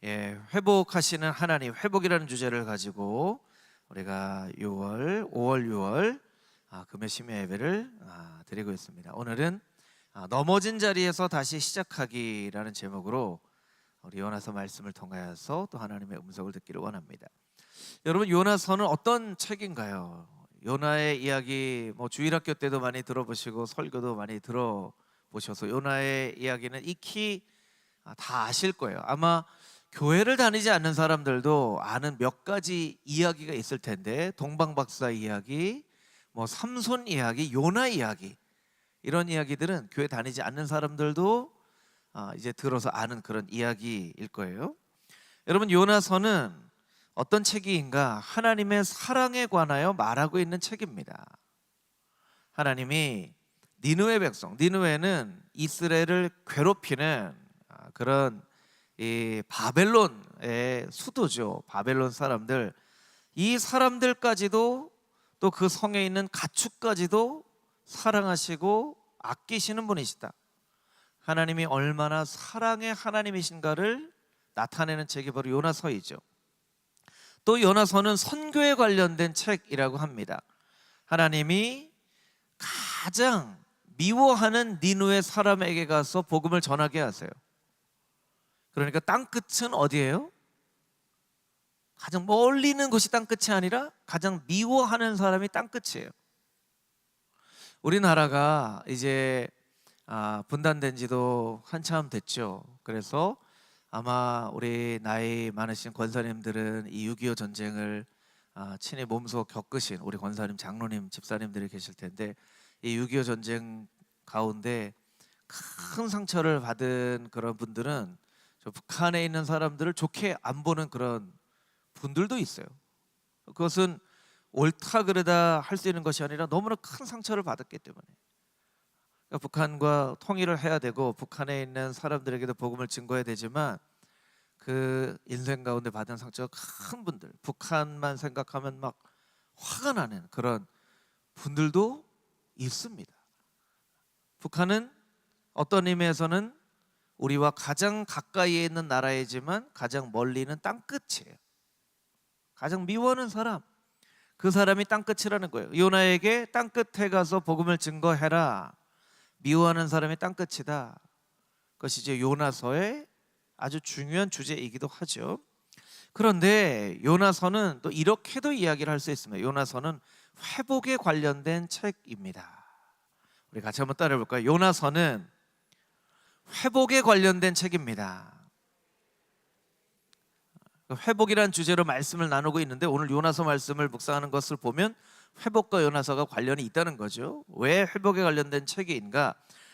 회복하시는 하나님, 회복이라는 주제를 가지고 우리가 5월 6월 금요 심야 예배를 드리고 있습니다. 오늘은 넘어진 자리에서 다시 시작하기라는 제목으로 우리 요나서 말씀을 통하여서 또 하나님의 음성을 듣기를 원합니다. 여러분, 요나서는 어떤 책인가요? 요나의 이야기 주일학교 때도 많이 들어보시고 설교도 많이 들어보셔서 요나의 이야기는 익히 다 아실 거예요. 아마 교회를 다니지 않는 사람들도 아는 몇 가지 이야기가 있을 텐데, 동방박사 이야기, 삼손 이야기, 요나 이야기, 이런 이야기들은 교회 다니지 않는 사람들도 이제 들어서 아는 그런 이야기일 거예요. 여러분, 요나서는 어떤 책인가? 하나님의 사랑에 관하여 말하고 있는 책입니다. 하나님이 니느웨 백성, 니느웨는 이스라엘을 괴롭히는 그런 이 바벨론의 수도죠. 바벨론 사람들, 이 사람들까지도 또 그 성에 있는 가축까지도 사랑하시고 아끼시는 분이시다. 하나님이 얼마나 사랑의 하나님이신가를 나타내는 책이 바로 요나서이죠. 또 요나서는 선교에 관련된 책이라고 합니다. 하나님이 가장 미워하는 니느웨 사람에게 가서 복음을 전하게 하세요. 그러니까 땅끝은 어디예요? 가장 멀리 있는 곳이 땅끝이 아니라 가장 미워하는 사람이 땅끝이에요. 우리나라가 이제 분단된 지도 한참 됐죠. 그래서 아마 우리 나이 많으신 권사님들은 이 6.25 전쟁을 친히 몸소 겪으신 우리 권사님, 장로님, 집사님들이 계실 텐데, 이 6.25 전쟁 가운데 큰 상처를 받은 그런 분들은 저 북한에 있는 사람들을 좋게 안 보는 그런 분들도 있어요. 그것은 옳다 그르다 할 수 있는 것이 아니라 너무나 큰 상처를 받았기 때문에, 그러니까 북한과 통일을 해야 되고 북한에 있는 사람들에게도 복음을 증거해야 되지만 그 인생 가운데 받은 상처가 큰 분들, 북한만 생각하면 막 화가 나는 그런 분들도 있습니다. 북한은 어떤 의미에서는 우리와 가장 가까이에 있는 나라이지만 가장 멀리 있는 땅끝이에요. 가장 미워하는 사람, 그 사람이 땅끝이라는 거예요. 요나에게 땅끝에 가서 복음을 증거해라. 미워하는 사람이 땅끝이다. 그것이 이제 요나서의 아주 중요한 주제이기도 하죠. 그런데 요나서는 또 이렇게도 이야기를 할 수 있습니다. 요나서는 회복에 관련된 책입니다. 우리 같이 한번 따라해 볼까요? 요나서는 회복에 관련된 책입니다. 회복이란 주제로 말씀을 나누고 있는데, 오늘 요나서 말씀을 묵상하는 것을 보면 회복과 요나서가 관련이 있다는 거죠. 왜 회복에 관련된 책인가?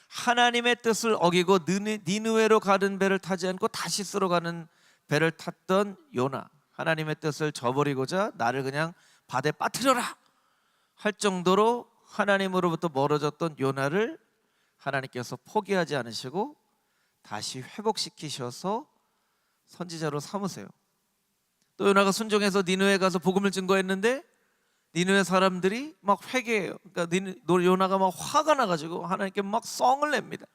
하나님의 뜻을 어기고 니느웨로 가는 배를 타지 않고 다시스로 가는 배를 탔던 요나, 하나님의 뜻을 저버리고자 나를 그냥 바다에 빠뜨려라 할 정도로 하나님으로부터 멀어졌던 요나를 하나님께서 포기하지 않으시고 다시 회복시키셔서 선지자로 삼으세요. 또 요나가 순종해서 니느웨에 가서 복음을 증거했는데 니느웨 사람들이 막 회개해요. 그러니까 요나가 막 화가 나가지고 하나님께 막 성을 냅니다.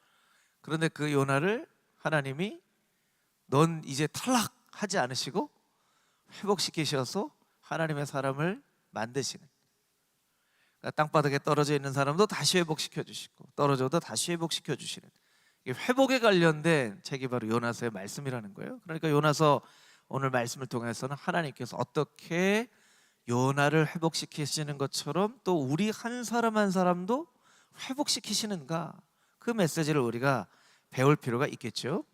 그런데 그 요나를 하나님이 넌 이제 탈락하지 않으시고 회복시키셔서 하나님의 사람을 만드시는, 그러니까 땅바닥에 떨어져 있는 사람도 다시 회복시켜 주시고 떨어져도 다시 회복시켜 주시는, 회복에 관련된 책이 바로 요나서의 말씀이라는 거예요. 그러니까 요나서 오늘 말씀을 통해서는 하나님께서 어떻게 요나를 회복시키시는 것처럼 또 우리 한 사람 한 사람도 회복시키시는가, 그 메시지를 우리가 배울 필요가 있겠죠.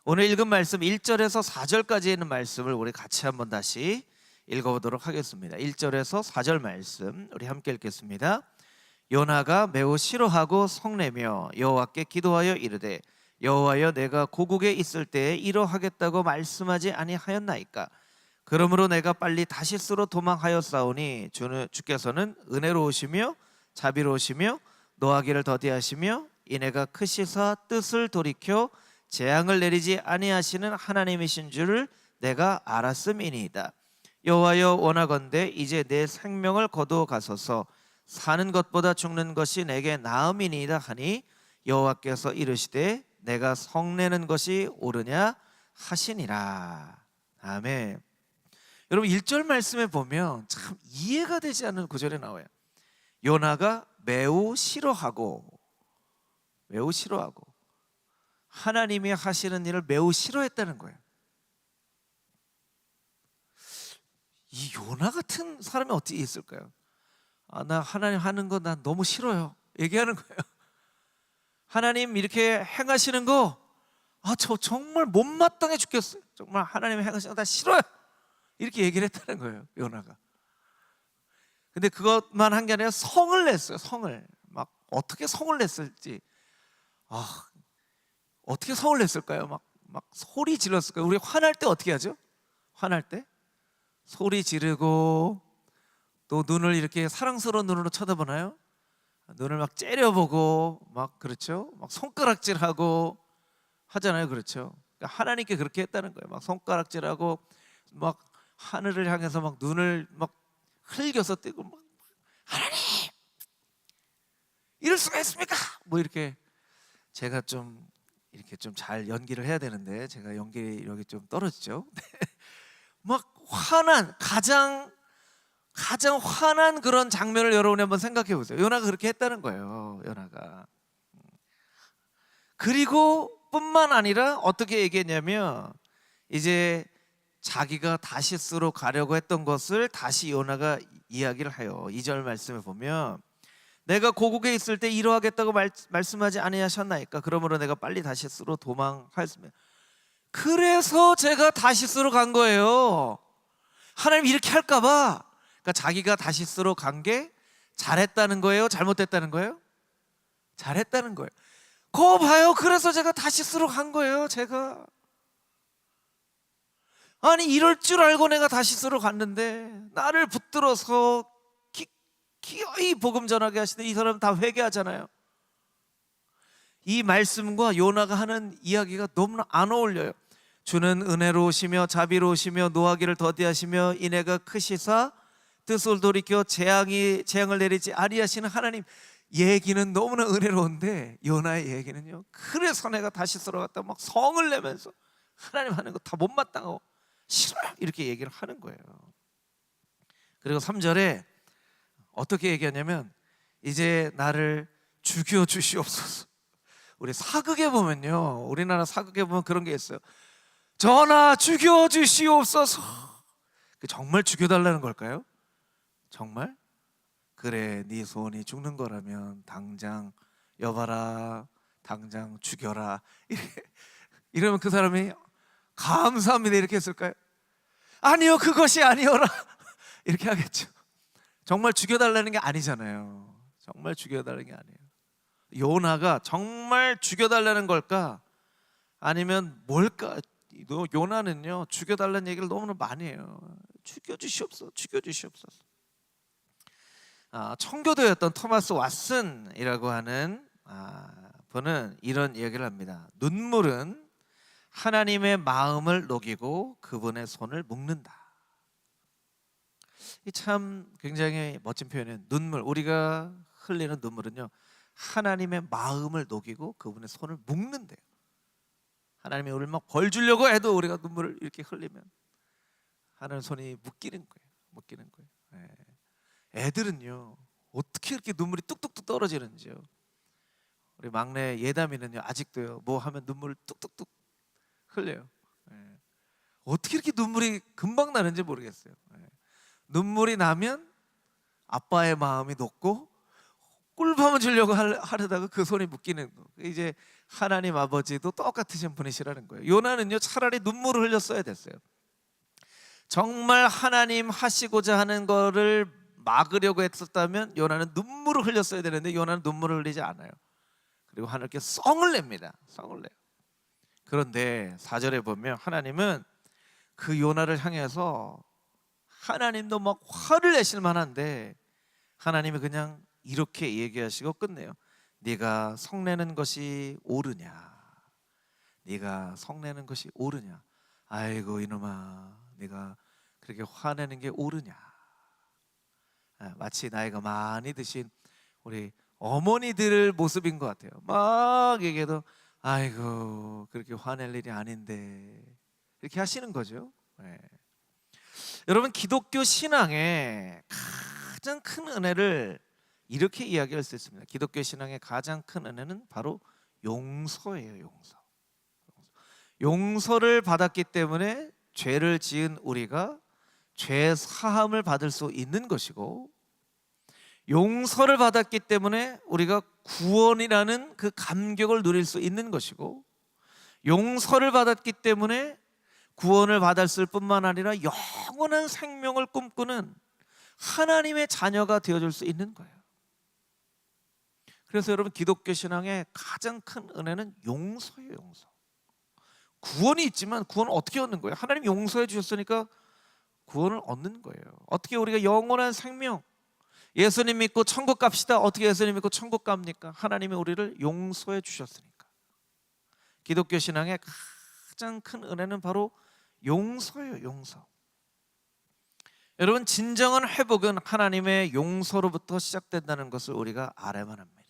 오늘 읽은 말씀 1절에서 4절까지 있는 말씀을 우리 같이 한번 다시 읽어보도록 하겠습니다. 1절에서 4절 말씀 우리 함께 읽겠습니다. 요나가 매우 싫어하고 성내며 여호와께 기도하여 이르되 여호와여, 내가 고국에 있을 때에 이러하겠다고 말씀하지 아니하였나이까? 그러므로 내가 빨리 다시스로 도망하였사오니 주께서는 은혜로우시며 자비로우시며 노하기를 더디하시며 이내가 크시사 뜻을 돌이켜 재앙을 내리지 아니하시는 하나님이신 줄을 내가 알았음이니이다. 여호와여, 원하건대 이제 내 생명을 거두어 가소서. 사는 것보다 죽는 것이 내게 나음이니이다 하니 여호와께서 이르시되 내가 성내는 것이 옳으냐 하시니라. 아멘. 여러분 1절 말씀에 보면 참 이해가 되지 않는 구절이 나와요. 요나가 매우 싫어하고 하나님이 하시는 일을 매우 싫어했다는 거예요. 이 요나 같은 사람이 어떻게 있을까요? 나 하나님 하는 거 난 너무 싫어요. 얘기하는 거예요. 하나님 이렇게 행하시는 거 저 정말 못마땅해 죽겠어요. 정말 하나님 행하시는 거 다 싫어요. 이렇게 얘기를 했다는 거예요, 요나가. 근데 그것만 한 게 아니라 성을 냈어요. 성을 막 어떻게 성을 냈을지, 어떻게 성을 냈을까요? 막 소리 질렀을까요? 우리 화날 때 어떻게 하죠? 화날 때 소리 지르고 또 눈을 이렇게 사랑스러운 눈으로 쳐다보나요? 눈을 막 째려보고 막 그렇죠? 막 손가락질하고 하잖아요, 그렇죠? 그러니까 하나님께 그렇게 했다는 거예요. 막 손가락질하고 막 하늘을 향해서 막 눈을 막 흘겨서 뜨고 막 하나님 이럴 수가 있습니까? 뭐 이렇게 제가 좀 이렇게 좀 잘 연기를 해야 되는데 제가 연기력이 좀 떨어지죠. 막 화난 가장 화난 그런 장면을 여러분이 한번 생각해 보세요. 요나가 그렇게 했다는 거예요. 요나가. 그리고 뿐만 아니라 어떻게 얘기했냐면 이제 자기가 다시스로 가려고 했던 것을 다시 요나가 이야기를 해요. 2절 말씀에 보면 내가 고국에 있을 때 이러하겠다고 말씀하지 아니하셨나이까? 그러므로 내가 빨리 다시스로 도망하였습니다. 그래서 제가 다시스로 간 거예요. 하나님 이렇게 할까 봐. 그러니까 자기가 다시스로 간 게 잘했다는 거예요? 잘못됐다는 거예요? 잘했다는 거예요. 거 봐요. 그래서 제가 다시스로 간 거예요. 제가 아니 이럴 줄 알고 내가 다시스로 갔는데 나를 붙들어서 기어이 복음 전하게 하시는 이 사람 다 회개하잖아요. 이 말씀과 요나가 하는 이야기가 너무나 안 어울려요. 주는 은혜로우시며 자비로우시며 노하기를 더디하시며 인애가 크시사 뜻을 돌이켜 재앙을 내리지 아니하시는 하나님. 얘기는 너무나 은혜로운데 요나의 얘기는요, 그래서 내가 다시스로 갔다 막 성을 내면서 하나님 하는 거 다 못마땅하고 싫어요 이렇게 얘기를 하는 거예요. 그리고 3절에 어떻게 얘기하냐면 이제 나를 죽여주시옵소서. 우리 사극에 보면요, 우리나라 사극에 보면 그런 게 있어요. 전하 죽여주시옵소서. 정말 죽여달라는 걸까요? 정말? 그래 네 소원이 죽는 거라면 당장 여봐라, 당장 죽여라. 이러면 그 사람이 감사합니다 이렇게 했을까요? 아니요 그것이 아니오라 이렇게 하겠죠. 정말 죽여달라는 게 아니잖아요. 정말 죽여달라는 게 아니에요. 요나가 정말 죽여달라는 걸까? 아니면 뭘까? 요나는요 죽여달라는 얘기를 너무나 많이 해요. 죽여주시옵소서, 죽여주시옵소서. 청교도였던 토마스 왓슨이라고 하는 분은 이런 얘기를 합니다. 눈물은 하나님의 마음을 녹이고 그분의 손을 묶는다. 이 참 굉장히 멋진 표현이에요. 눈물, 우리가 흘리는 눈물은요 하나님의 마음을 녹이고 그분의 손을 묶는데요. 하나님이 우리를 막 벌 주려고 해도 우리가 눈물을 이렇게 흘리면 하나님 손이 묶이는 거예요. 애들은요 어떻게 이렇게 눈물이 뚝뚝뚝 떨어지는지요. 우리 막내 예담이는요 아직도요 뭐 하면 눈물을 뚝뚝뚝 흘려요. 어떻게 이렇게 눈물이 금방 나는지 모르겠어요. 눈물이 나면 아빠의 마음이 녹고 꿀밤을 주려고 하려다가 그 손이 묶이는 거. 이제 하나님 아버지도 똑같으신 분이시라는 거예요. 요나는요 차라리 눈물을 흘렸어야 됐어요. 정말 하나님 하시고자 하는 거를 막으려고 했었다면 요나는 눈물을 흘렸어야 되는데 요나는 눈물을 흘리지 않아요. 그리고 하나님께 성을 냅니다. 성을 내요. 그런데 4절에 보면 하나님은 그 요나를 향해서 하나님도 막 화를 내실 만한데 하나님이 그냥 이렇게 얘기하시고 끝내요. 네가 성내는 것이 옳으냐? 네가 성내는 것이 옳으냐? 아이고 이놈아, 네가 그렇게 화내는 게 옳으냐? 마치 나이가 많이 드신 우리 어머니들 모습인 것 같아요. 막 얘기해도 아이고 그렇게 화낼 일이 아닌데 이렇게 하시는 거죠. 예. 여러분, 기독교 신앙의 가장 큰 은혜를 이렇게 이야기할 수 있습니다. 기독교 신앙의 가장 큰 은혜는 바로 용서예요. 용서. 용서를 받았기 때문에 죄를 지은 우리가 죄 사함을 받을 수 있는 것이고, 용서를 받았기 때문에 우리가 구원이라는 그 감격을 누릴 수 있는 것이고, 용서를 받았기 때문에 구원을 받았을 뿐만 아니라 영원한 생명을 꿈꾸는 하나님의 자녀가 되어줄 수 있는 거예요. 그래서 여러분, 기독교 신앙의 가장 큰 은혜는 용서예요. 용서. 구원이 있지만 구원을 어떻게 얻는 거예요? 하나님 용서해 주셨으니까 구원을 얻는 거예요. 어떻게 우리가 영원한 생명, 예수님 믿고 천국 갑시다. 어떻게 예수님 믿고 천국 갑니까? 하나님이 우리를 용서해 주셨으니까. 기독교 신앙의 가장 큰 은혜는 바로 용서예요. 용서. 여러분, 진정한 회복은 하나님의 용서로부터 시작된다는 것을 우리가 알아야만 합니다.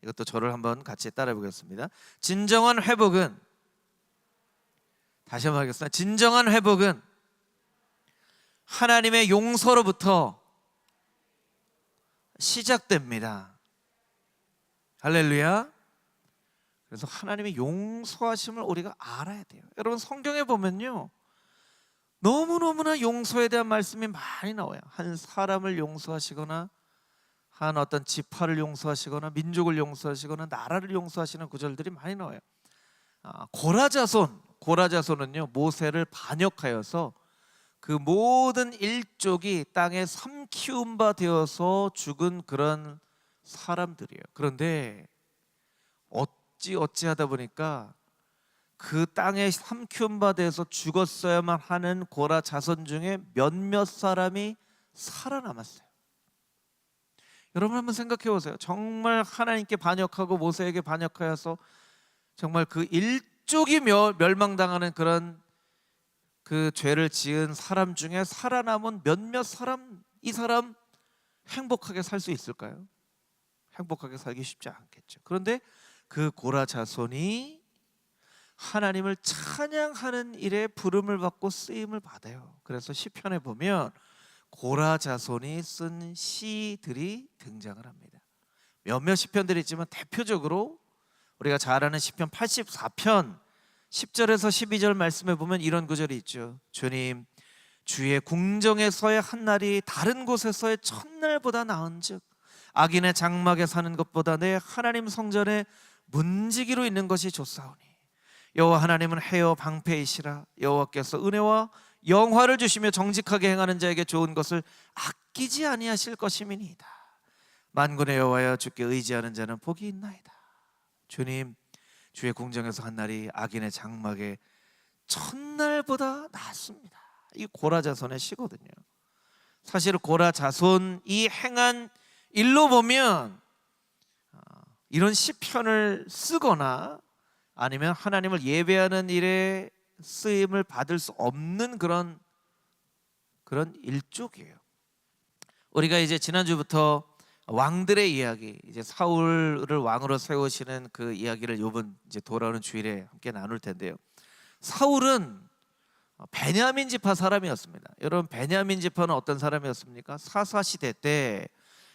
이것도 저를 한번 같이 따라해 보겠습니다. 진정한 회복은, 다시 한번 하겠습니다. 진정한 회복은 하나님의 용서로부터 시작됩니다. 할렐루야. 그래서 하나님의 용서하심을 우리가 알아야 돼요. 여러분, 성경에 보면요, 너무너무나 용서에 대한 말씀이 많이 나와요. 한 사람을 용서하시거나, 한 어떤 지파를 용서하시거나, 민족을 용서하시거나, 나라를 용서하시는 구절들이 많이 나와요. 고라자손은요, 모세를 반역하여서 그 모든 일족이 땅에 삼키운 바 되어서 죽은 그런 사람들이에요. 그런데 어찌하다 보니까 그 땅에 삼키운 바 되어서 죽었어야만 하는 고라 자손 중에 몇몇 사람이 살아남았어요. 여러분, 한번 생각해 보세요. 정말 하나님께 반역하고 모세에게 반역하여서 정말 그 일족이 멸망당하는 그런 그 죄를 지은 사람 중에 살아남은 몇몇 사람, 이 사람 행복하게 살 수 있을까요? 행복하게 살기 쉽지 않겠죠. 그런데 그 고라 자손이 하나님을 찬양하는 일에 부름을 받고 쓰임을 받아요. 그래서 시편에 보면 고라 자손이 쓴 시들이 등장을 합니다. 몇몇 시편들이 있지만 대표적으로 우리가 잘 아는 시편 84편 10절에서 12절 말씀에 보면 이런 구절이 있죠. 주님, 주의 궁정에서의 한날이 다른 곳에서의 첫날보다 나은즉 악인의 장막에 사는 것보다 내 하나님 성전에 문지기로 있는 것이 좋사오니 여호와 하나님은 해여 방패이시라. 여호와께서 은혜와 영화를 주시며 정직하게 행하는 자에게 좋은 것을 아끼지 아니하실 것임이니이다. 만군의 여호와여, 주께 의지하는 자는 복이 있나이다. 주님, 주의 궁정에서 한 날이 악인의 장막에 첫날보다 낫습니다. 이 고라 자손의 시거든요. 사실 고라 자손이 행한 일로 보면 이런 시편을 쓰거나 아니면 하나님을 예배하는 일에 쓰임을 받을 수 없는 그런 일족이에요. 우리가 이제 지난주부터 왕들의 이야기, 이제 사울을 왕으로 세우시는 그 이야기를 이번 이제 돌아오는 주일에 함께 나눌 텐데요. 사울은 베냐민 지파 사람이었습니다. 여러분, 베냐민 지파는 어떤 사람이었습니까? 사사 시대 때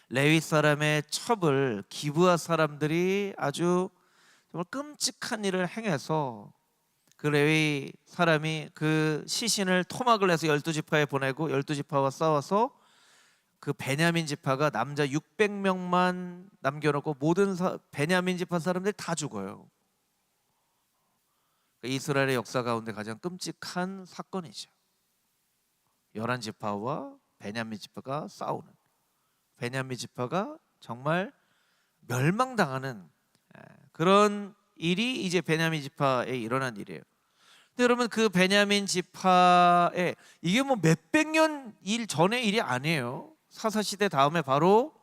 레위 사람의 첩을 기브아 사람들이 아주 정말 끔찍한 일을 행해서 그 레위 사람이 그 시신을 토막을 해서 12지파에 보내고 12지파와 싸워서 그 베냐민 지파가 남자 600명만 남겨놓고 모든 베냐민 지파 사람들이 다 죽어요. 이스라엘의 역사 가운데 가장 끔찍한 사건이죠. 11지파와 베냐민 지파가 싸우는, 베냐민 지파가 정말 멸망당하는 그런 일이 이제 베냐민 지파에 일어난 일이에요. 근데 여러분, 그 베냐민 지파에 이게 뭐 몇백 년 일 전의 일이 아니에요. 사사시대 다음에 바로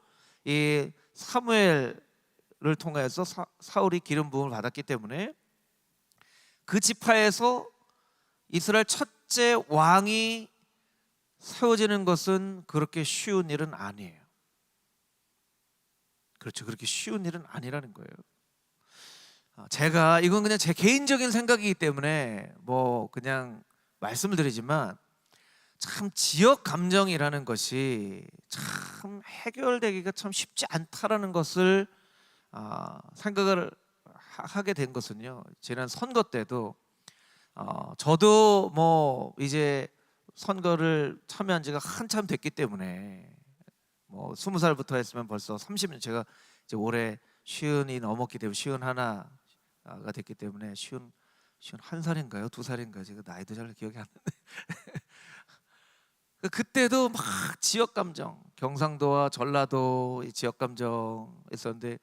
이 사무엘을 통해서 사울이 기름 부음을 받았기 때문에 그 지파에서 이스라엘 첫째 왕이 세워지는 것은 그렇게 쉬운 일은 아니에요. 그렇죠. 그렇게 쉬운 일은 아니라는 거예요. 제가 이건 그냥 제 개인적인 생각이기 때문에 뭐 그냥 말씀을 드리지만 참 지역 감정이라는 것이 참 해결되기가 참 쉽지 않다라는 것을 생각을 하게 된 것은요, 지난 선거 때도 저도 뭐 이제 선거를 참여한 지가 한참 됐기 때문에 뭐 20살부터 했으면 벌써 30년, 제가 이제 올해 50이 넘었기 때문에 51가 됐기 때문에 51살인가요? 2살인가요? 제가 나이도 잘 기억이 안 나는데 그때도 막 지역 감정, 경상도와 전라도 이 지역 감정 있었는데,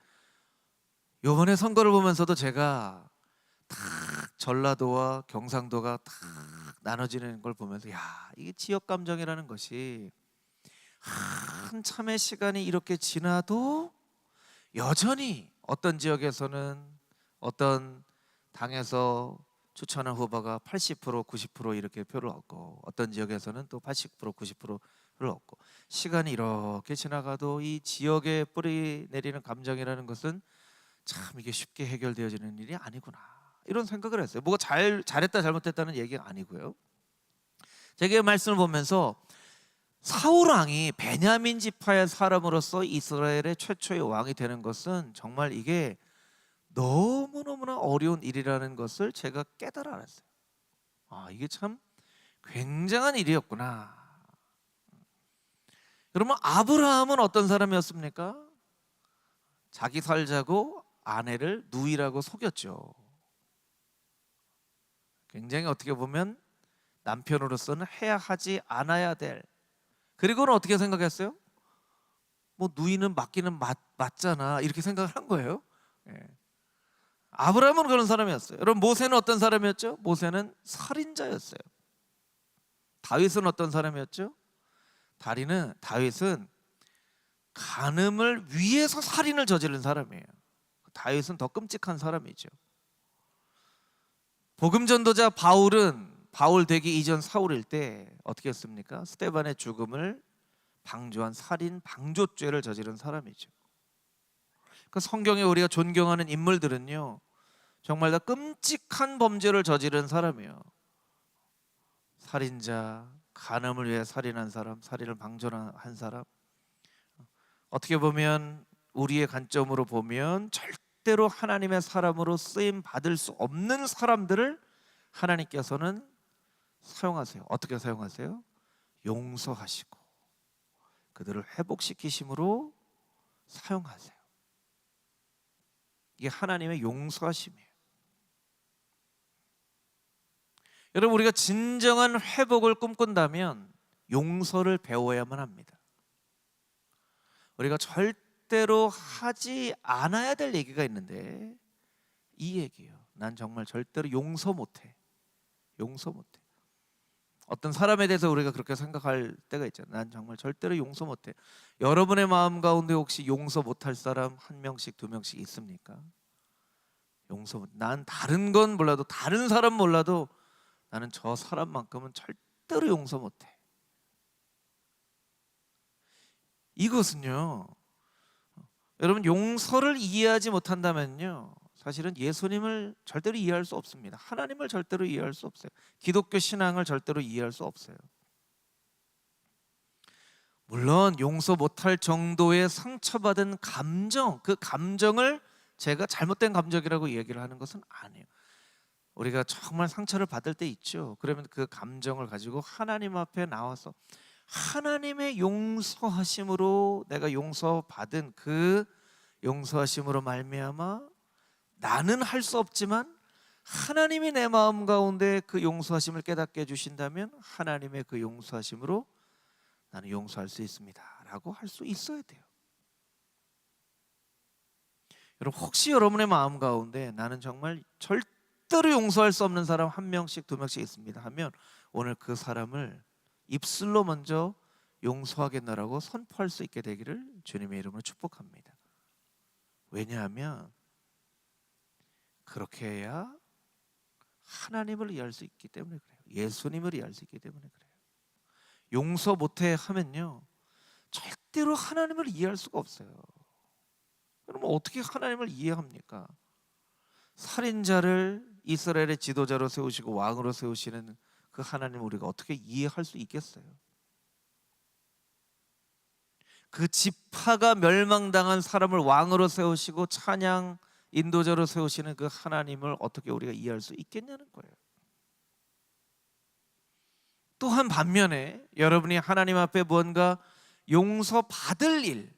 요번에 선거를 보면서도 제가 딱 전라도와 경상도가 딱 나눠지는 걸 보면서, 야, 이게 지역 감정이라는 것이 한참의 시간이 이렇게 지나도 여전히 어떤 지역에서는 어떤 당에서 추천한 후보가 80%, 90% 이렇게 표를 얻고, 어떤 지역에서는 또 80%, 90%를 얻고, 시간이 이렇게 지나가도 이 지역에 뿌리 내리는 감정이라는 것은 참 이게 쉽게 해결되어지는 일이 아니구나, 이런 생각을 했어요. 뭐가 잘했다 잘못했다는 얘기가 아니고요. 제가 말씀을 보면서 사울 왕이 베냐민 지파의 사람으로서 이스라엘의 최초의 왕이 되는 것은 정말 이게 너무너무나 어려운 일이라는 것을 제가 깨달아 알았어요. 이게 참 굉장한 일이었구나. 여러분, 아브라함은 어떤 사람이었습니까? 자기 살자고 아내를 누이라고 속였죠. 굉장히 어떻게 보면 남편으로서는 해야 하지 않아야 될, 그리고는 어떻게 생각했어요? 뭐 누이는 맞기는 맞잖아, 이렇게 생각을 한 거예요. 예. 아브라함은 그런 사람이었어요. 여러분, 모세는 어떤 사람이었죠? 모세는 살인자였어요. 다윗은 어떤 사람이었죠? 다윗은 간음을 위해서 살인을 저지른 사람이에요. 다윗은 더 끔찍한 사람이죠. 복음 전도자 바울 되기 이전 사울일 때 어떻게 했습니까? 스데반의 죽음을 방조한 살인 방조죄를 저지른 사람이죠. 그 성경에 우리가 존경하는 인물들은요, 정말 다 끔찍한 범죄를 저지른 사람이에요. 살인자, 간음을 위해 살인한 사람, 살인을 방조한 사람. 어떻게 보면 우리의 관점으로 보면 절대로 하나님의 사람으로 쓰임 받을 수 없는 사람들을 하나님께서는 사용하세요. 어떻게 사용하세요? 용서하시고 그들을 회복시키심으로 사용하세요. 이게 하나님의 용서하심이에요. 여러분, 우리가 진정한 회복을 꿈꾼다면 용서를 배워야만 합니다. 우리가 절대로 하지 않아야 될 얘기가 있는데, 이 얘기예요. 난 정말 절대로 용서 못해. 어떤 사람에 대해서 우리가 그렇게 생각할 때가 있잖아요. 난 정말 절대로 용서 못해. 여러분의 마음 가운데 혹시 용서 못할 사람 한 명씩, 두 명씩 있습니까? 난 다른 건 몰라도, 다른 사람 몰라도 나는 저 사람만큼은 절대로 용서 못해. 이것은요, 여러분, 용서를 이해하지 못한다면요, 사실은 예수님을 절대로 이해할 수 없습니다. 하나님을 절대로 이해할 수 없어요. 기독교 신앙을 절대로 이해할 수 없어요. 물론 용서 못할 정도의 상처받은 감정, 그 감정을 제가 잘못된 감정이라고 얘기를 하는 것은 아니에요. 우리가 정말 상처를 받을 때 있죠. 그러면 그 감정을 가지고 하나님 앞에 나와서 하나님의 용서하심으로, 내가 용서받은 그 용서하심으로 말미암아 나는 할 수 없지만 하나님이 내 마음 가운데 그 용서하심을 깨닫게 해주신다면 하나님의 그 용서하심으로 나는 용서할 수 있습니다 라고 할 수 있어야 돼요. 여러분, 혹시 여러분의 마음 가운데 나는 정말 절대로 용서할 수 없는 사람 한 명씩, 두 명씩 있습니다 하면, 오늘 그 사람을 입술로 먼저 용서하겠노라고 선포할 수 있게 되기를 주님의 이름으로 축복합니다. 왜냐하면 그렇게 해야 하나님을 이해할 수 있기 때문에 그래요. 예수님을 이해할 수 있기 때문에 그래요. 용서 못해 하면요, 절대로 하나님을 이해할 수가 없어요. 그러면 어떻게 하나님을 이해합니까? 살인자를 이스라엘의 지도자로 세우시고 왕으로 세우시는 그 하나님을 우리가 어떻게 이해할 수 있겠어요? 그 지파가 멸망당한 사람을 왕으로 세우시고 찬양 인도자로 세우시는 그 하나님을 어떻게 우리가 이해할 수 있겠냐는 거예요. 또한 반면에 여러분이 하나님 앞에 뭔가 용서받을 일,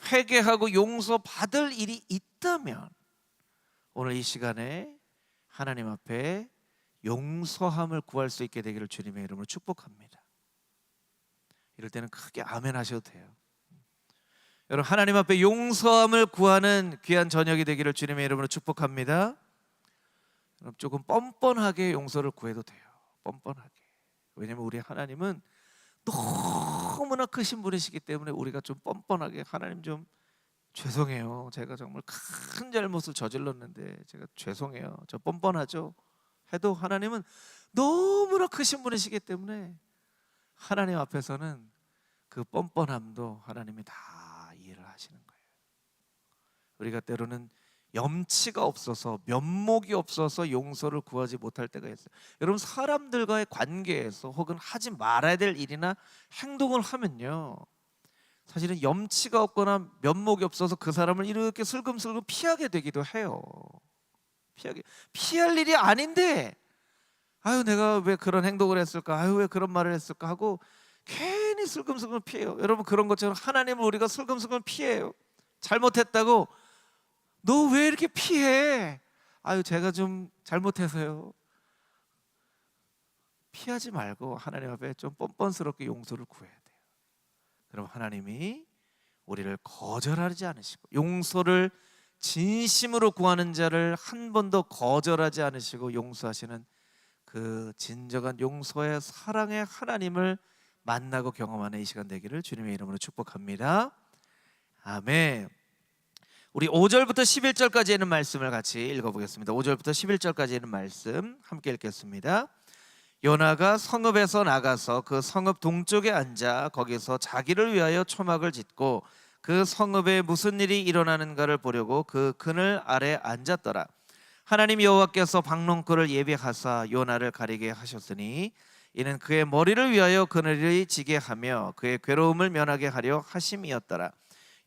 회개하고 용서받을 일이 있다면 오늘 이 시간에 하나님 앞에 용서함을 구할 수 있게 되기를 주님의 이름으로 축복합니다. 이럴 때는 크게 아멘 하셔도 돼요. 여러분, 하나님 앞에 용서함을 구하는 귀한 저녁이 되기를 주님의 이름으로 축복합니다. 여러분, 조금 뻔뻔하게 용서를 구해도 돼요. 뻔뻔하게. 왜냐하면 우리 하나님은 너무나 크신 분이시기 때문에 우리가 좀 뻔뻔하게 하나님 좀 죄송해요. 제가 정말 큰 잘못을 저질렀는데 제가 죄송해요. 저 뻔뻔하죠. 해도 하나님은 너무나 크신 분이시기 때문에 하나님 앞에서는 그 뻔뻔함도 하나님이 다 이해를 하시는 거예요. 우리가 때로는 염치가 없어서 면목이 없어서 용서를 구하지 못할 때가 있어요. 여러분, 사람들과의 관계에서 혹은 하지 말아야 될 일이나 행동을 하면요, 사실은 염치가 없거나 면목이 없어서 그 사람을 이렇게 슬금슬금 피하게 되기도 해요. 피할 일이 아닌데 아유 내가 왜 그런 행동을 했을까, 아유 왜 그런 말을 했을까 하고 괜히 슬금슬금 피해요. 여러분, 그런 것처럼 하나님을 우리가 슬금슬금 피해요. 잘못했다고 너 왜 이렇게 피해? 아유 제가 좀 잘못해서요. 피하지 말고 하나님 앞에 좀 뻔뻔스럽게 용서를 구해야 돼요. 그럼 하나님이 우리를 거절하지 않으시고 용서를 진심으로 구하는 자를 한 번도 거절하지 않으시고 용서하시는 그 진정한 용서의 사랑의 하나님을 만나고 경험하는 이 시간 되기를 주님의 이름으로 축복합니다. 아멘. 우리 5절부터 11절까지 있는 말씀을 같이 읽어보겠습니다. 5절부터 11절까지 있는 말씀 함께 읽겠습니다. 요나가 성읍에서 나가서 그 성읍 동쪽에 앉아 거기서 자기를 위하여 초막을 짓고 그 성읍에 무슨 일이 일어나는가를 보려고 그 그늘 아래 앉았더라. 하나님 여호와께서 박농쿨을 예비하사 요나를 가리게 하셨으니 이는 그의 머리를 위하여 그늘이 지게 하며 그의 괴로움을 면하게 하려 하심이었더라.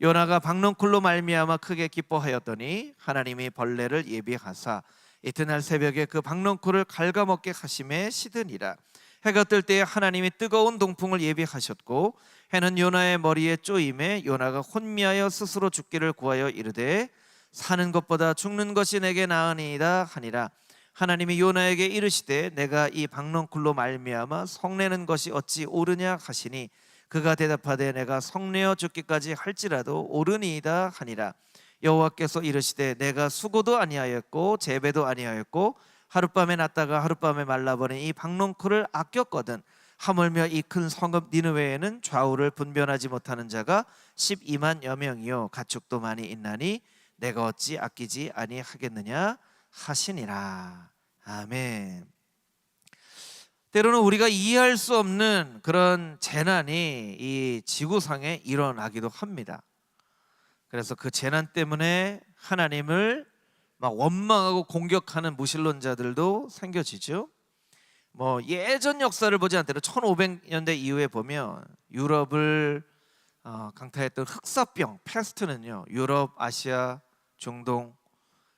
요나가 박농쿨로 말미암아 크게 기뻐하였더니 하나님이 벌레를 예비하사 이튿날 새벽에 그 박농쿨을 갉아먹게 하심에 시드니라. 해가 뜰 때에 하나님이 뜨거운 동풍을 예비하셨고 해는 요나의 머리에 쪼임에 요나가 혼미하여 스스로 죽기를 구하여 이르되 사는 것보다 죽는 것이 내게 나으니이다 하니라. 하나님이 요나에게 이르시되 내가 이 박농쿨로 말미암아 성내는 것이 어찌 옳으냐 하시니 그가 대답하되 내가 성내어 죽기까지 할지라도 옳으니이다 하니라. 여호와께서 이르시되 내가 수고도 아니하였고 재배도 아니하였고 하룻밤에 났다가 하룻밤에 말라버린 이 박농쿨을 아꼈거든 하물며 이 큰 성읍 니느웨에는 좌우를 분별하지 못하는 자가 12만여 명이요 가축도 많이 있나니 내가 어찌 아끼지 아니하겠느냐 하시니라. 아멘. 때로는 우리가 이해할 수 없는 그런 재난이 이 지구상에 일어나기도 합니다. 그래서 그 재난 때문에 하나님을 막 원망하고 공격하는 무신론자들도 생겨지죠. 뭐 예전 역사를 보지 않더라도 1500년대 이후에 보면 유럽을 강타했던 흑사병 패스트는요, 유럽, 아시아, 중동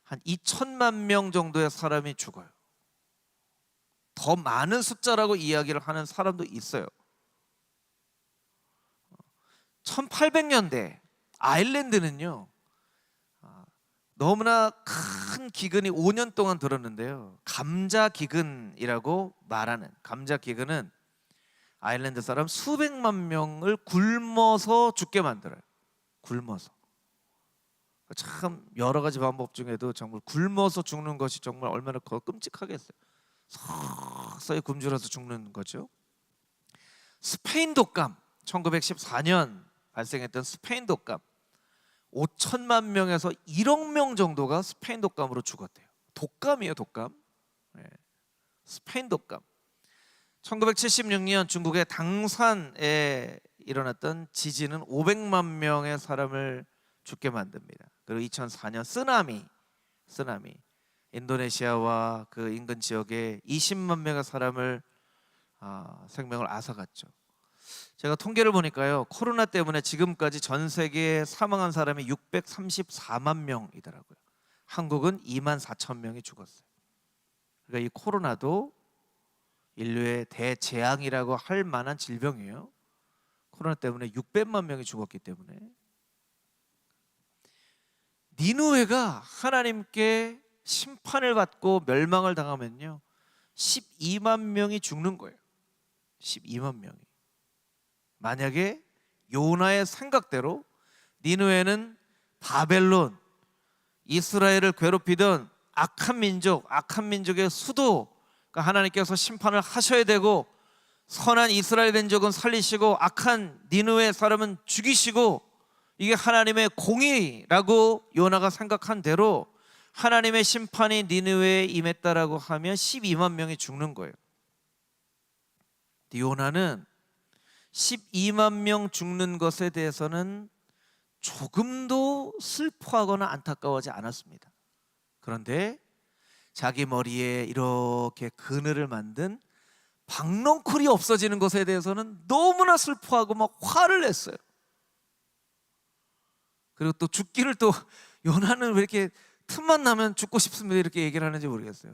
한 2천만 명 정도의 사람이 죽어요. 더 많은 숫자라고 이야기를 하는 사람도 있어요. 1800년대 아일랜드는요, 너무나 큰 기근이 5년 동안 들었는데요, 감자 기근이라고 말하는 감자 기근은 아일랜드 사람 수백만 명을 굶어서 죽게 만들어요. 굶어서. 참 여러 가지 방법 중에도 정말 굶어서 죽는 것이 정말 얼마나 끔찍하겠어요. 서서히 굶주려서 죽는 거죠. 스페인 독감, 1914년 발생했던 스페인 독감, 5천만 명에서 1억 명 정도가 스페인 독감으로 죽었대요. 독감이에요, 독감. 네. 스페인 독감. 1976년 중국의 당산에 일어났던 지진은 500만 명의 사람을 죽게 만듭니다. 그리고 2004년 쓰나미 인도네시아와 그 인근 지역에 20만 명의 사람을 생명을 앗아갔죠. 제가 통계를 보니까요, 코로나 때문에 지금까지 전 세계에 사망한 사람이 634만 명이더라고요. 한국은 2만 4천 명이 죽었어요. 그러니까 이 코로나도 인류의 대재앙이라고 할 만한 질병이에요. 코로나 때문에 600만 명이 죽었기 때문에. 니느웨가 하나님께 심판을 받고 멸망을 당하면요, 12만 명이 죽는 거예요. 12만 명이. 만약에 요나의 생각대로 니느웨는 바벨론, 이스라엘을 괴롭히던 악한 민족의 수도, 그러니까 하나님께서 심판을 하셔야 되고 선한 이스라엘 민족은 살리시고 악한 니느웨 사람은 죽이시고, 이게 하나님의 공의라고 요나가 생각한 대로 하나님의 심판이 니느웨에 임했다라고 하면 12만 명이 죽는 거예요. 요나는 12만 명 죽는 것에 대해서는 조금도 슬퍼하거나 안타까워하지 않았습니다. 그런데 자기 머리에 이렇게 그늘을 만든 박넝쿨이 없어지는 것에 대해서는 너무나 슬퍼하고 막 화를 냈어요. 그리고 또 죽기를 또, 요나는 왜 이렇게 틈만 나면 죽고 싶습니다 이렇게 얘기를 하는지 모르겠어요.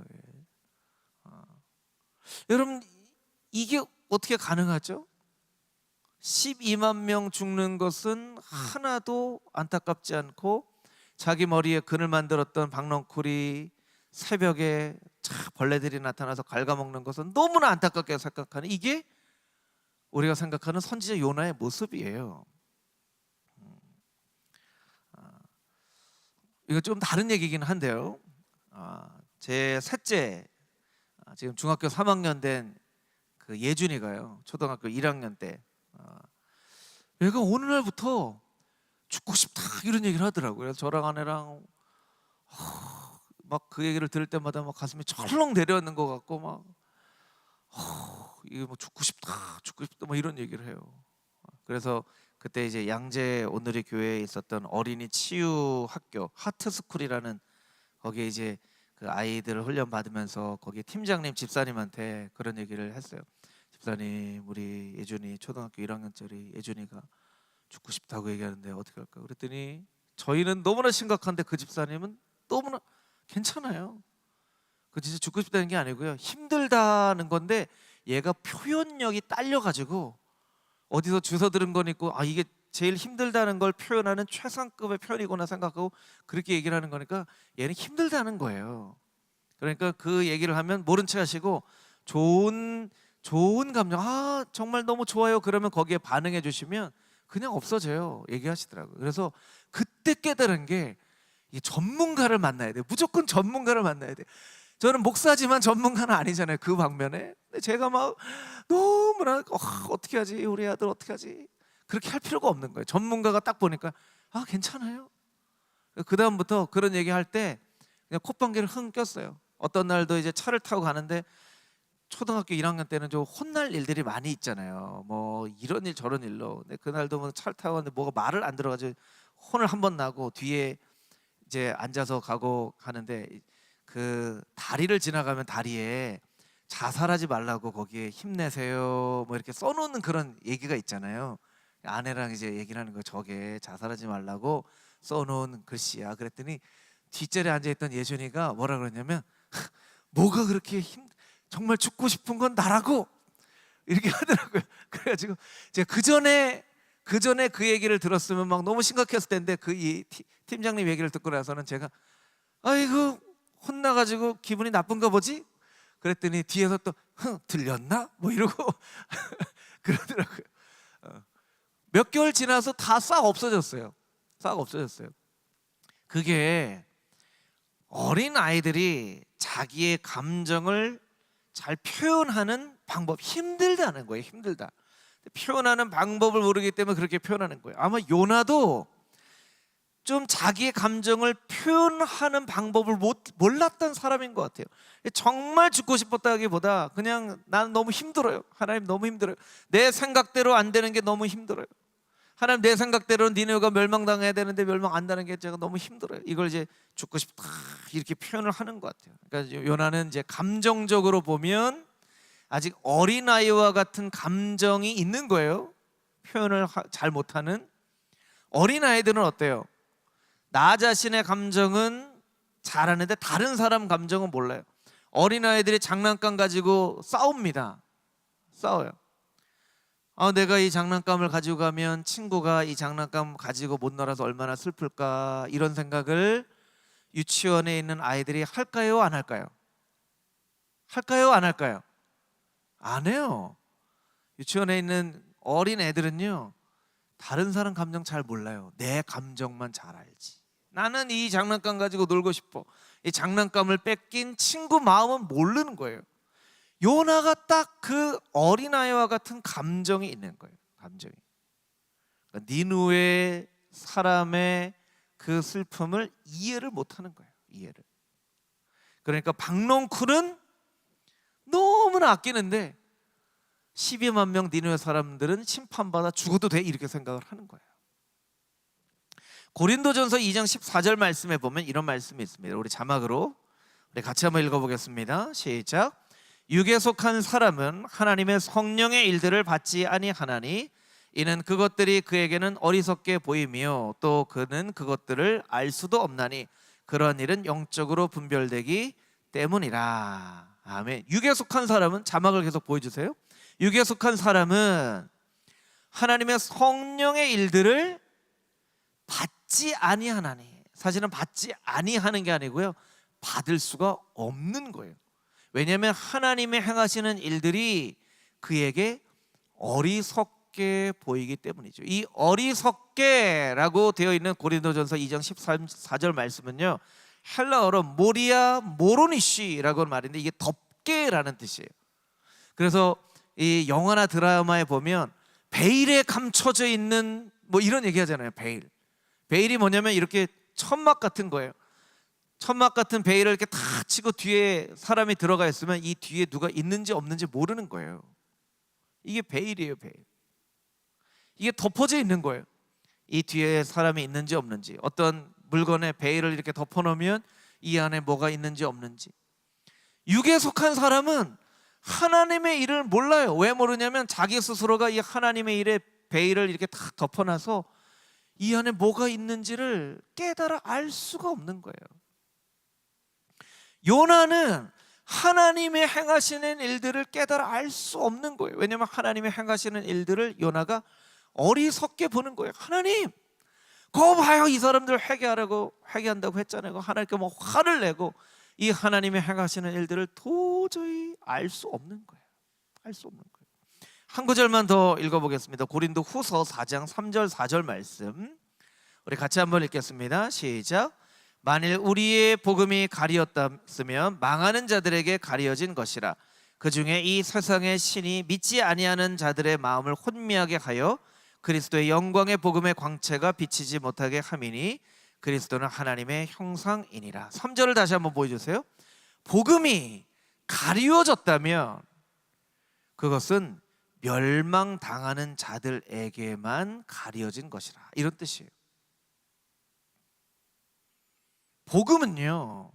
여러분, 이게 어떻게 가능하죠? 12만 명 죽는 것은 하나도 안타깝지 않고, 자기 머리에 그늘 만들었던 박넝쿨이 새벽에 벌레들이 나타나서 갉아먹는 것은 너무나 안타깝게 생각하는, 이게 우리가 생각하는 선지자 요나의 모습이에요. 이거 좀 다른 얘기긴 한데요, 제 셋째, 지금 중학교 3학년 된 그 예준이가요, 초등학교 1학년 때 얘가 어느 날부터 죽고 싶다 이런 얘기를 하더라고요. 그래서 저랑 아내랑 막 그 얘기를 들을 때마다 막 가슴이 철렁 내려앉는 것 같고, 막 이게 뭐 죽고 싶다 뭐 이런 얘기를 해요. 그래서 그때 이제 양재 오늘의 교회에 있었던 어린이 치유 학교 하트스쿨이라는, 거기에 이제 그 아이들을 훈련 받으면서 거기 팀장님 집사님한테 그런 얘기를 했어요. 집사님, 우리 예준이 초등학교 1학년짜리 예준이가 죽고 싶다고 얘기하는데 어떻게 할까? 그랬더니 저희는 너무나 심각한데 그 집사님은 너무나 괜찮아요. 그 진짜 죽고 싶다는 게 아니고요, 힘들다는 건데 얘가 표현력이 딸려가지고 어디서 주워 들은 건 있고, 이게 제일 힘들다는 걸 표현하는 최상급의 표현이구나 생각하고 그렇게 얘기를 하는 거니까 얘는 힘들다는 거예요. 그러니까 그 얘기를 하면 모른 체 하시고 좋은 감정, 정말 너무 좋아요 그러면 거기에 반응해 주시면 그냥 없어져요 얘기하시더라고요. 그래서 그때 깨달은 게, 이 전문가를 만나야 돼요. 무조건 전문가를 만나야 돼요. 저는 목사지만 전문가는 아니잖아요 그 방면에. 근데 제가 막 너무나 어떻게 하지, 우리 아들 어떻게 하지, 그렇게 할 필요가 없는 거예요. 전문가가 딱 보니까 괜찮아요. 그 다음부터 그런 얘기 할 때 그냥 콧방귀를 흥 꼈어요. 어떤 날도 이제 차를 타고 가는데, 초등학교 1학년 때는 좀 혼날 일들이 많이 있잖아요. 뭐 이런 일 저런 일로. 근데 그날도 뭐 차를 타고 가는데 뭐가 말을 안 들어가지고 혼을 한 번 나고 뒤에 이제 앉아서 가는데, 그 다리를 지나가면 다리에 자살하지 말라고 거기에 힘내세요 뭐 이렇게 써놓는 그런 얘기가 있잖아요. 아내랑 이제 얘기를 하는 거예요. 저게 자살하지 말라고 써놓은 글씨야. 그랬더니 뒷자리에 앉아있던 예준이가 뭐라 그러냐면 뭐가 그렇게 정말 죽고 싶은 건 나라고 이렇게 하더라고요. 그래가지고 제가 그 전에 그 얘기를 들었으면 막 너무 심각했을 텐데, 이 팀장님 얘기를 듣고 나서는 제가 아이고 혼나가지고 기분이 나쁜가 보지? 그랬더니 뒤에서 또 들렸나? 뭐 이러고 그러더라고요. 몇 개월 지나서 다 싹 없어졌어요. 그게 어린 아이들이 자기의 감정을 잘 표현하는 방법, 힘들다는 거예요. 힘들다. 표현하는 방법을 모르기 때문에 그렇게 표현하는 거예요. 아마 요나도 좀 자기의 감정을 표현하는 방법을 몰랐던 사람인 것 같아요. 정말 죽고 싶었다기보다 그냥 나는 너무 힘들어요. 하나님 너무 힘들어요. 내 생각대로 안 되는 게 너무 힘들어요. 하나님, 내 생각대로는 니네가 멸망당해야 되는데 멸망 안 당하는 게 제가 너무 힘들어요. 이걸 이제 죽고 싶다 이렇게 표현을 하는 것 같아요. 그러니까 요나는 이제 감정적으로 보면 아직 어린아이와 같은 감정이 있는 거예요. 표현을 잘 못하는. 어린아이들은 어때요? 나 자신의 감정은 잘하는데 다른 사람 감정은 몰라요. 어린아이들이 장난감 가지고 싸웁니다. 싸워요. 내가 이 장난감을 가지고 가면 친구가 이 장난감 가지고 못 놀아서 얼마나 슬플까, 이런 생각을 유치원에 있는 아이들이 할까요, 안 할까요? 할까요, 안 할까요? 안 해요. 유치원에 있는 어린 애들은요, 다른 사람 감정 잘 몰라요. 내 감정만 잘 알지. 나는 이 장난감 가지고 놀고 싶어. 이 장난감을 뺏긴 친구 마음은 모르는 거예요. 요나가 딱 그 어린아이와 같은 감정이 있는 거예요. 감정이. 그러니까 니누의 사람의 그 슬픔을 이해를 못하는 거예요. 이해를. 그러니까 박농쿨은 너무나 아끼는데 12만 명 니누의 사람들은 심판받아 죽어도 돼, 이렇게 생각을 하는 거예요. 고린도전서 2장 14절 말씀에 보면 이런 말씀이 있습니다. 우리 자막으로 우리 같이 한번 읽어보겠습니다. 시작. 육에 속한 사람은 하나님의 성령의 일들을 받지 아니하나니 이는 그것들이 그에게는 어리석게 보이며 또 그는 그것들을 알 수도 없나니 그러한 일은 영적으로 분별되기 때문이라. 아멘. 육에 속한 사람은, 자막을 계속 보여주세요. 육에 속한 사람은 하나님의 성령의 일들을 받지 아니하나니, 사실은 받지 아니하는 게 아니고요, 받을 수가 없는 거예요. 왜냐하면 하나님의 행하시는 일들이 그에게 어리석게 보이기 때문이죠. 이 어리석게라고 되어 있는 고린도전서 2장 14절 말씀은요, 헬라어로 모리아 모로니시라고 말인데 이게 덮개라는 뜻이에요. 그래서 이 영화나 드라마에 보면 베일에 감춰져 있는 뭐 이런 얘기 하잖아요. 베일이 뭐냐면 이렇게 천막 같은 거예요. 천막 같은 베일을 이렇게 탁 치고 뒤에 사람이 들어가 있으면 이 뒤에 누가 있는지 없는지 모르는 거예요. 이게 베일이에요. 베일. 이게 덮어져 있는 거예요. 이 뒤에 사람이 있는지 없는지. 어떤 물건에 베일을 이렇게 덮어놓으면 이 안에 뭐가 있는지 없는지. 육에 속한 사람은 하나님의 일을 몰라요. 왜 모르냐면 자기 스스로가 이 하나님의 일에 베일을 이렇게 탁 덮어놔서 이 안에 뭐가 있는지를 깨달아 알 수가 없는 거예요. 요나는 하나님의 행하시는 일들을 깨달아 알 수 없는 거예요. 왜냐하면 하나님의 행하시는 일들을 요나가 어리석게 보는 거예요. 하나님, 거 봐요, 이 사람들 회개한다고 했잖아요. 하나님께 뭐 화를 내고 이 하나님의 행하시는 일들을 도저히 알 수 없는 거예요. 알 수 없는 거예요. 한 구절만 더 읽어보겠습니다. 고린도 후서 4장 3절 4절 말씀 우리 같이 한번 읽겠습니다. 시작. 만일 우리의 복음이 가리었다면 망하는 자들에게 가리어진 것이라. 그 중에 이 세상의 신이 믿지 아니하는 자들의 마음을 혼미하게 하여 그리스도의 영광의 복음의 광채가 비치지 못하게 함이니 그리스도는 하나님의 형상이니라. 3절을 다시 한번 보여주세요. 복음이 가리워졌다면 그것은 멸망당하는 자들에게만 가리어진 것이라, 이런 뜻이에요. 복음은요,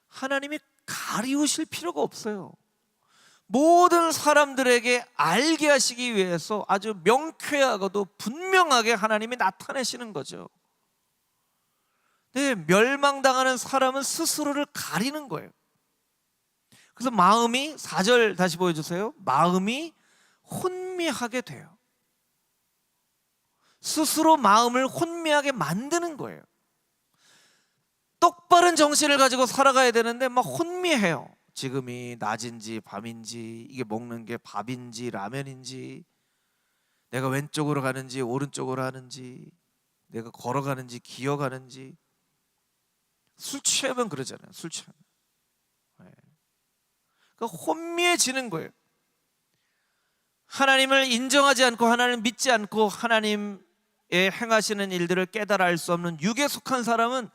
하나님이 가리우실 필요가 없어요. 모든 사람들에게 알게 하시기 위해서 아주 명쾌하고도 분명하게 하나님이 나타내시는 거죠. 네, 멸망당하는 사람은 스스로를 가리는 거예요. 그래서 마음이, 4절 다시 보여주세요. 마음이 혼미하게 돼요. 스스로 마음을 혼미하게 만드는 거예요. 똑바른 정신을 가지고 살아가야 되는데 막 혼미해요. 지금이 낮인지 밤인지, 이게 먹는 게 밥인지 라면인지, 내가 왼쪽으로 가는지 오른쪽으로 하는지, 내가 걸어가는지 기어가는지. 술 취하면 그러잖아요. 술 취하면. 그러니까 혼미해지는 거예요. 하나님을 인정하지 않고 하나님을 믿지 않고 하나님의 행하시는 일들을 깨달아 알 수 없는 육에 속한 사람은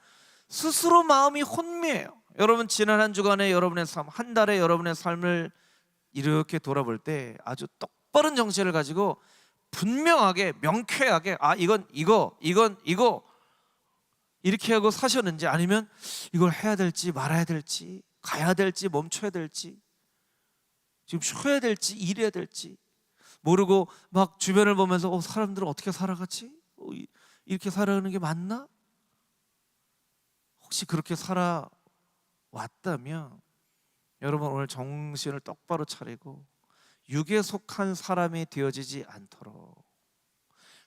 스스로 마음이 혼미해요. 여러분, 지난 한 주간에 여러분의 삶, 한 달에 여러분의 삶을 이렇게 돌아볼 때 아주 똑바른 정신을 가지고 분명하게 명쾌하게 이건 이거 이렇게 하고 사셨는지, 아니면 이걸 해야 될지 말아야 될지, 가야 될지 멈춰야 될지, 지금 쉬어야 될지 일해야 될지 모르고 막 주변을 보면서 사람들은 어떻게 살아가지? 이렇게 살아가는 게 맞나? 혹시 그렇게 살아왔다면 여러분, 오늘 정신을 똑바로 차리고 육에 속한 사람이 되어지지 않도록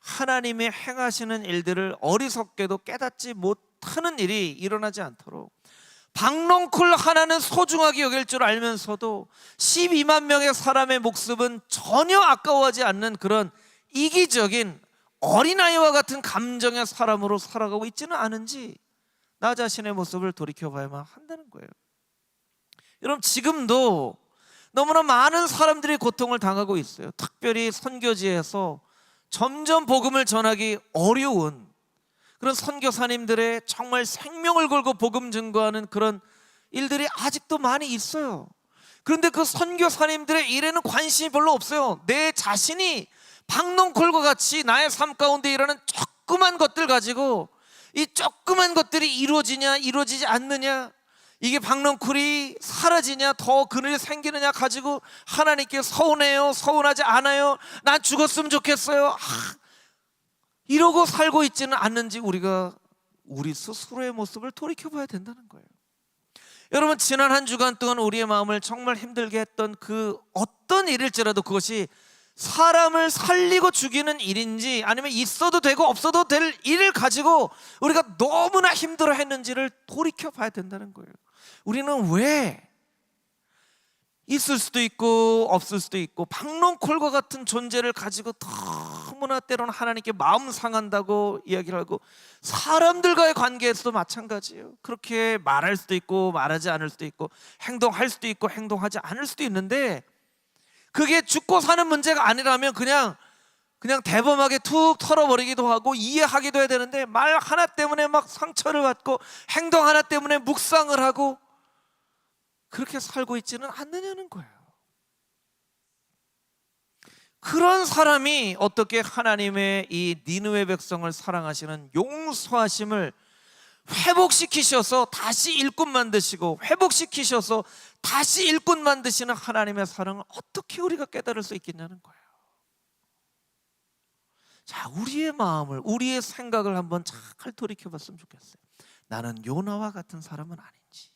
하나님의 행하시는 일들을 어리석게도 깨닫지 못하는 일이 일어나지 않도록, 박농쿨 하나는 소중하게 여길 줄 알면서도 12만 명의 사람의 목숨은 전혀 아까워하지 않는 그런 이기적인 어린아이와 같은 감정의 사람으로 살아가고 있지는 않은지 나 자신의 모습을 돌이켜봐야만 한다는 거예요. 여러분, 지금도 너무나 많은 사람들이 고통을 당하고 있어요. 특별히 선교지에서 점점 복음을 전하기 어려운 그런 선교사님들의 정말 생명을 걸고 복음 증거하는 그런 일들이 아직도 많이 있어요. 그런데 그 선교사님들의 일에는 관심이 별로 없어요. 내 자신이 박농콜과 같이 나의 삶 가운데 일어나는 조그만 것들 가지고, 이 조그만 것들이 이루어지냐 이루어지지 않느냐, 이게 박농쿨이 사라지냐 더 그늘이 생기느냐 가지고 하나님께 서운해요, 서운하지 않아요, 난 죽었으면 좋겠어요, 이러고 살고 있지는 않는지 우리가 우리 스스로의 모습을 돌이켜봐야 된다는 거예요. 여러분, 지난 한 주간 동안 우리의 마음을 정말 힘들게 했던 그 어떤 일일지라도 그것이 사람을 살리고 죽이는 일인지, 아니면 있어도 되고 없어도 될 일을 가지고 우리가 너무나 힘들어 했는지를 돌이켜봐야 된다는 거예요. 우리는 왜 있을 수도 있고 없을 수도 있고 박농콜과 같은 존재를 가지고 너무나 때로는 하나님께 마음 상한다고 이야기를 하고, 사람들과의 관계에서도 마찬가지예요. 그렇게 말할 수도 있고 말하지 않을 수도 있고, 행동할 수도 있고 행동하지 않을 수도 있는데, 그게 죽고 사는 문제가 아니라면 그냥 대범하게 툭 털어버리기도 하고 이해하기도 해야 되는데, 말 하나 때문에 막 상처를 받고 행동 하나 때문에 묵상을 하고 그렇게 살고 있지는 않느냐는 거예요. 그런 사람이 어떻게 하나님의 이 니느웨 백성을 사랑하시는 용서하심을 회복시키셔서 다시 일꾼 만드시고, 회복시키셔서 다시 일꾼 만드시는 하나님의 사랑을 어떻게 우리가 깨달을 수 있겠냐는 거예요. 자, 우리의 마음을, 우리의 생각을 한번 잘 돌이켜봤으면 좋겠어요. 나는 요나와 같은 사람은 아닌지,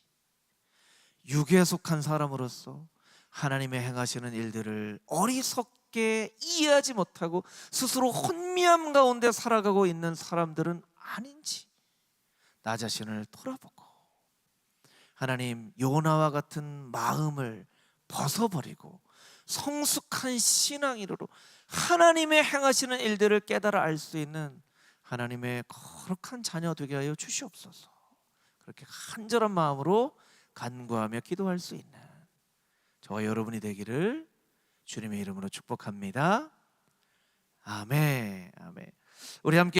육에 속한 사람으로서 하나님의 행하시는 일들을 어리석게 이해하지 못하고 스스로 혼미함 가운데 살아가고 있는 사람들은 아닌지 나 자신을 돌아보고, 하나님, 요나와 같은 마음을 벗어버리고 성숙한 신앙인으로 하나님의 행하시는 일들을 깨달아 알 수 있는 하나님의 거룩한 자녀 되게 하여 주시옵소서. 그렇게 간절한 마음으로 간구하며 기도할 수 있는 저와 여러분이 되기를 주님의 이름으로 축복합니다. 아멘. 아멘. 우리 함께